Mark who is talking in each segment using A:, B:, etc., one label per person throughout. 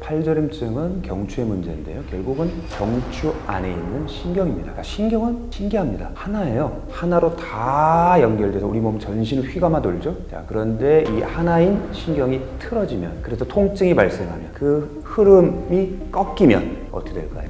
A: 팔저림증은 경추의 문제인데요. 결국은 경추 안에 있는 신경입니다. 그러니까 신경은 신기합니다. 하나예요. 하나로 다 연결돼서 우리 몸 전신을 휘감아 돌죠. 자, 그런데 이 하나인 신경이 틀어지면, 그래서 통증이 발생하면, 그 흐름이 꺾이면 어떻게 될까요?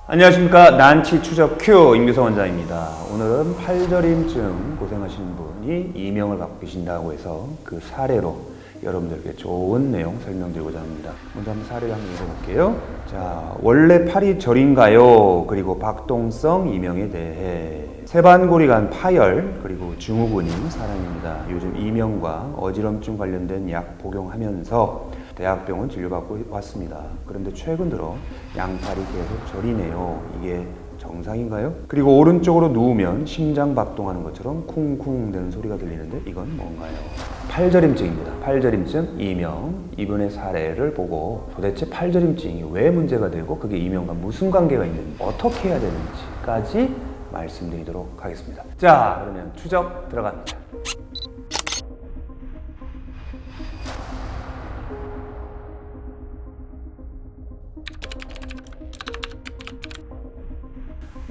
A: 안녕하십니까. 난치 추적 큐 임규성 원장입니다. 오늘은 팔저림증 고생하시는 분이 이명을 갖고 계신다고 해서 그 사례로 여러분들께 좋은 내용 설명드리고자 합니다. 먼저 한번 사례를 한번 읽어볼게요. 자, 원래 팔이 저린가요? 그리고 박동성 이명에 대해. 세반고리관 파열 그리고 증후군인 사람입니다. 요즘 이명과 어지럼증 관련된 약 복용하면서 대학병원 진료받고 왔습니다. 그런데 최근 들어 양팔이 계속 저리네요. 이게 정상인가요? 그리고 오른쪽으로 누우면 심장 박동하는 것처럼 쿵쿵 되는 소리가 들리는데 이건 뭔가요? 팔저림증입니다. 팔저림증 이명. 이분의 사례를 보고 도대체 팔저림증이 왜 문제가 되고 그게 이명과 무슨 관계가 있는지, 어떻게 해야 되는지까지 말씀드리도록 하겠습니다. 자, 그러면 추적 들어갑니다.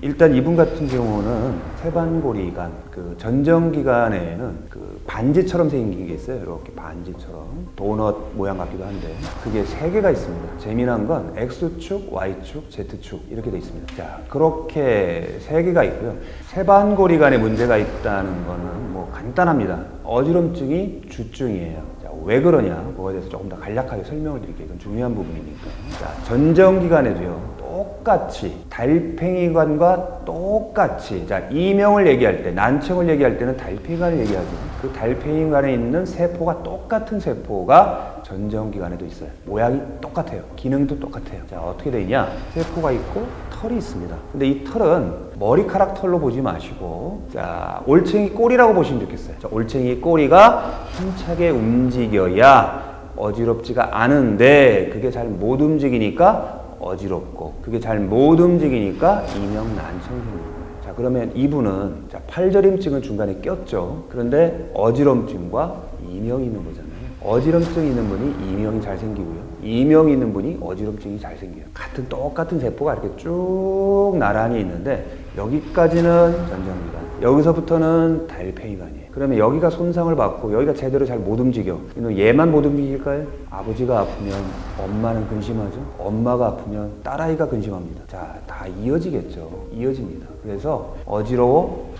A: 일단 이분 같은 경우는 세반고리관, 그 전정기관에는 그 반지처럼 생긴 게 있어요. 이렇게 반지처럼 도넛 모양 같기도 한데 그게 3개가 있습니다. 재미난 건 X축, Y축, Z축 이렇게 돼 있습니다. 자, 그렇게 3개가 있고요. 세반고리관에 문제가 있다는 거는 뭐 간단합니다. 어지럼증이 주증이에요. 자, 왜 그러냐? 그거에 대해서 조금 더 간략하게 설명을 드릴게요. 이건 중요한 부분이니까. 자, 전정기관에도요. 똑같이 달팽이관과 똑같이, 자, 이명을 얘기할 때, 난청을 얘기할 때는 달팽이관을 얘기하죠. 그 달팽이관에 있는 세포가 똑같은 세포가 전정기관에도 있어요. 모양이 똑같아요. 기능도 똑같아요. 자, 어떻게 돼 있냐? 세포가 있고 털이 있습니다. 근데 이 털은 머리카락 털로 보지 마시고, 자, 올챙이 꼬리라고 보시면 좋겠어요. 자, 올챙이 꼬리가 힘차게 움직여야 어지럽지가 않은데 그게 잘 못 움직이니까 어지럽고, 그게 잘 못 움직이니까 이명 난청이 생기는 거예요. 자, 그러면 이분은, 자, 팔저림증은 중간에 꼈죠. 그런데 어지럼증과 이명이 있는 거잖아요. 어지럼증이 있는 분이 이명이 잘 생기고요. 이명이 있는 분이 어지럼증이 잘 생겨요. 똑같은 세포가 이렇게 쭉 나란히 있는데 여기까지는 전정기관, 여기서부터는 달팽이관이에요. 그러면 여기가 손상을 받고 여기가 제대로 잘 못 움직여. 얘만 못 움직일까요? 아버지가 아프면 엄마는 근심하죠. 엄마가 아프면 딸아이가 근심합니다. 자, 다 이어지겠죠. 이어집니다. 그래서 어지러워,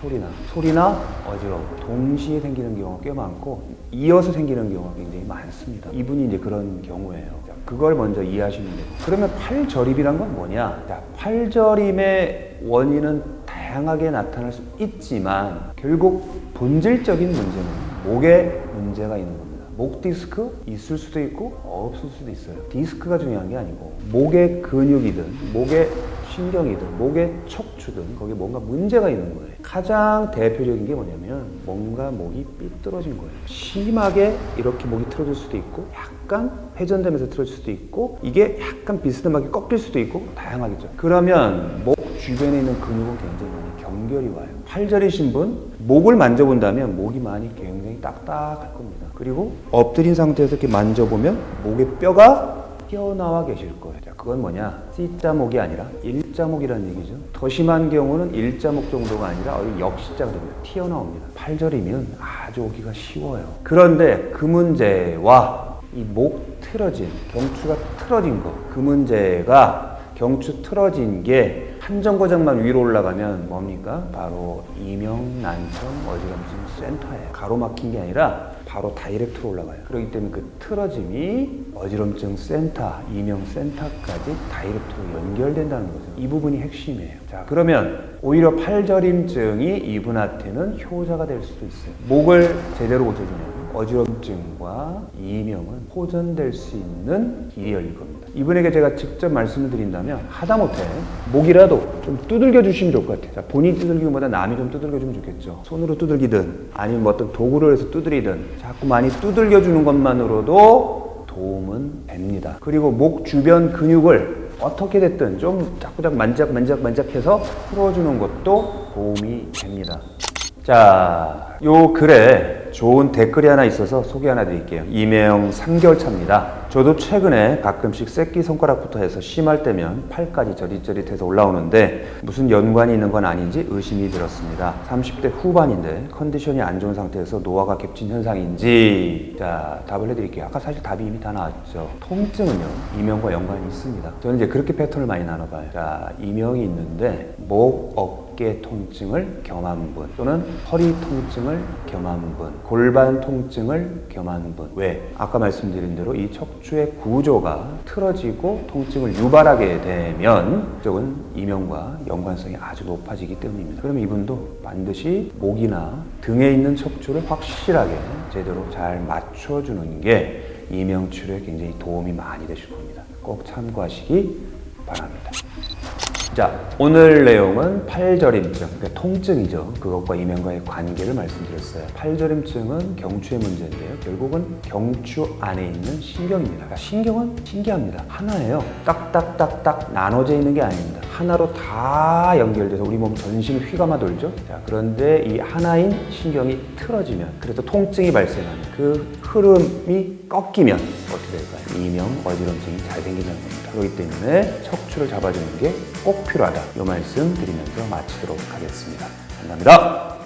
A: 소리나 어지러워 동시에 생기는 경우가 꽤 많고 이어서 생기는 경우가 굉장히 많습니다. 이분이 이제 그런 경우예요. 자, 그걸 먼저 이해하시면 돼요. 그러면 팔저림이란 건 뭐냐? 자, 팔저림의 원인은 다양하게 나타날 수 있지만 결국 본질적인 문제는 목에 문제가 있는 겁니다. 목 디스크 있을 수도 있고 없을 수도 있어요. 디스크가 중요한 게 아니고 목의 근육이든 목의 신경이든 목의 척추든 거기에 뭔가 문제가 있는 거예요. 가장 대표적인 게 뭐냐면 뭔가 목이 삐뚤어진 거예요. 심하게 이렇게 목이 틀어질 수도 있고 약간 회전되면서 틀어질 수도 있고 이게 약간 비스듬하게 꺾일 수도 있고 다양하겠죠. 그러면 목 주변에 있는 근육은 굉장히 많이 경결이 와요. 팔저리신 분 목을 만져본다면 목이 많이 굉장히 딱딱할 겁니다. 그리고 엎드린 상태에서 이렇게 만져보면 목의 뼈가 튀어나와 계실 거예요. 자, 그건 뭐냐? C자목이 아니라 일자목이라는 얘기죠. 더 심한 경우는 일자목 정도가 아니라 역시자가 됩니다. 튀어나옵니다. 팔저리면 아주 오기가 쉬워요. 그런데 그 문제와 이 목 틀어진, 경추가 틀어진 거, 그 문제가 경추 틀어진 게 한 정거장만 위로 올라가면 뭡니까? 바로 이명 난청 어지럼증 센터예요. 가로막힌 게 아니라 바로 다이렉트로 올라가요. 그렇기 때문에 그 틀어짐이 어지럼증 센터, 이명 센터까지 다이렉트로 연결된다는 거죠. 이 부분이 핵심이에요. 자, 그러면 오히려 팔저림증이 이분한테는 효자가 될 수도 있어요. 목을 제대로 고쳐주면 어지럼증과 이명은 호전될 수 있는 길이 열릴 겁니다. 이분에게 제가 직접 말씀을 드린다면 하다못해 목이라도 좀 두들겨 주시면 좋을 것 같아요. 자, 본인이 두들기보다 남이 좀 두들겨 주면 좋겠죠. 손으로 두들기든 아니면 뭐 어떤 도구를 해서 두드리든 자꾸 많이 두들겨 주는 것만으로도 도움은 됩니다. 그리고 목 주변 근육을 어떻게 됐든 좀 자꾸자꾸 만작해서 풀어주는 것도 도움이 됩니다. 자, 요 글에 좋은 댓글이 하나 있어서 소개 하나 드릴게요. 이명 3개월 차입니다. 저도 최근에 가끔씩 새끼손가락부터 해서 심할 때면 팔까지 저릿저릿해서 올라오는데 무슨 연관이 있는 건 아닌지 의심이 들었습니다. 30대 후반인데 컨디션이 안 좋은 상태에서 노화가 겹친 현상인지. 자, 답을 해드릴게요. 아까 사실 답이 이미 다 나왔죠. 통증은요, 이명과 연관이 있습니다. 저는 이제 그렇게 패턴을 많이 나눠봐요. 자, 이명이 있는데 목, 어깨 통증을 겸한 분, 또는 허리 통증을 겸한 분, 골반 통증을 겸한 분. 왜? 아까 말씀드린 대로 이 척추의 구조가 틀어지고 통증을 유발하게 되면 그쪽은 이명과 연관성이 아주 높아지기 때문입니다. 그럼 이분도 반드시 목이나 등에 있는 척추를 확실하게 제대로 잘 맞춰주는 게 이명 치료에 굉장히 도움이 많이 되실 겁니다. 꼭 참고하시기 바랍니다. 자, 오늘 내용은 팔저림증, 그러니까 통증이죠. 그것과 이명과의 관계를 말씀드렸어요. 팔저림증은 경추의 문제인데요. 결국은 경추 안에 있는 신경입니다. 그러니까 신경은 신기합니다. 하나예요. 딱딱딱딱 나눠져 있는 게 아닙니다. 하나로 다 연결돼서 우리 몸 전신이 휘감아 돌죠. 자, 그런데 이 하나인 신경이 틀어지면, 그래서 통증이 발생하는 그 흐름이 꺾이면 어떻게 될까요? 이명, 어지럼증이 잘 생기는 겁니다. 그렇기 때문에 척추를 잡아주는 게 꼭 필요하다. 이 말씀 드리면서 마치도록 하겠습니다. 감사합니다.